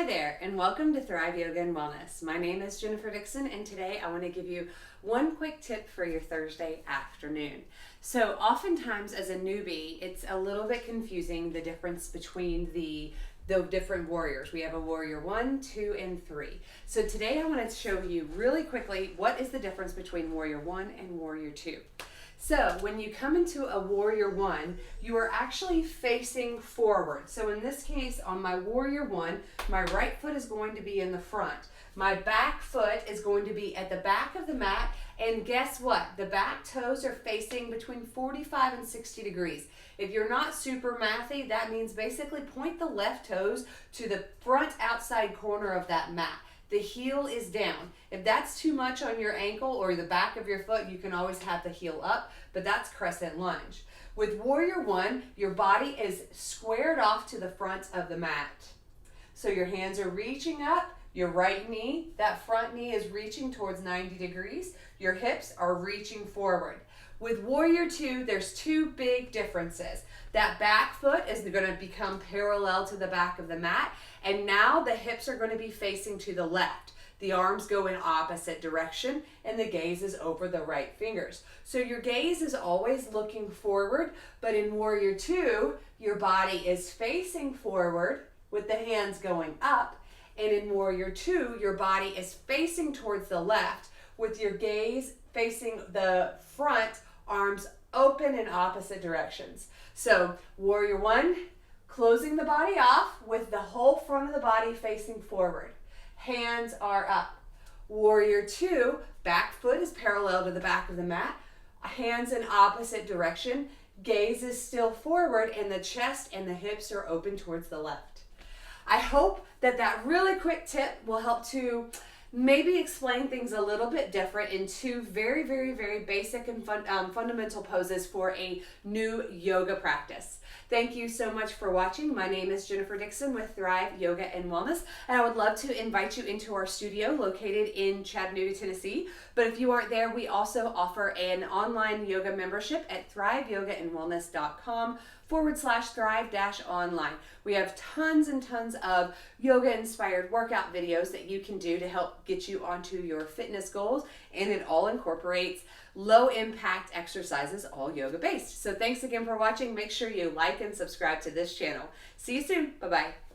there, and welcome to Thrive Yoga and Wellness. My name is Jennifer Dixon, and today I want to give you one quick tip for your Thursday afternoon. So oftentimes as a newbie, it's a little bit confusing, the difference between the different warriors. We have a warrior 1, 2, and 3. So today I want to show you really quickly what is the difference between warrior 1 and warrior 2. So when you come into a warrior 1, you are actually facing forward. So in this case, on my warrior 1, my right foot is going to be in the front. My back foot is going to be at the back of the mat, and guess what? The back toes are facing between 45 and 60 degrees. If you're not super mathy, that means basically point the left toes to the front outside corner of that mat. The heel is down. If that's too much on your ankle or the back of your foot, you can always have the heel up, but that's crescent lunge. With warrior 1, your body is squared off to the front of the mat. So your hands are reaching up, your right knee, that front knee is reaching towards 90 degrees. Your hips are reaching forward. With warrior 2, there's two big differences. That back foot is going to become parallel to the back of the mat, and now the hips are going to be facing to the left. The arms go in opposite direction, and the gaze is over the right fingers. So your gaze is always looking forward, but in warrior 2, your body is facing forward with the hands going up, and in warrior 2, your body is facing towards the left with your gaze facing the front, arms open in opposite directions. So warrior 1, closing the body off with the whole front of the body facing forward. Hands are up. Warrior 2, back foot is parallel to the back of the mat. Hands in opposite direction. Gaze is still forward, and the chest and the hips are open towards the left. I hope that that really quick tip will help to maybe explain things a little bit different in two very, very, very basic and fundamental poses for a new yoga practice. Thank you so much for watching. My name is Jennifer Dixon with Thrive Yoga and Wellness, and I would love to invite you into our studio located in Chattanooga, Tennessee. But if you aren't there, we also offer an online yoga membership at thriveyogaandwellness.com/thrive-online. We have tons and tons of yoga-inspired workout videos that you can do to help get you onto your fitness goals, and it all incorporates low-impact exercises, all yoga-based. So thanks again for watching. Make sure you like and subscribe to this channel. See you soon. Bye-bye.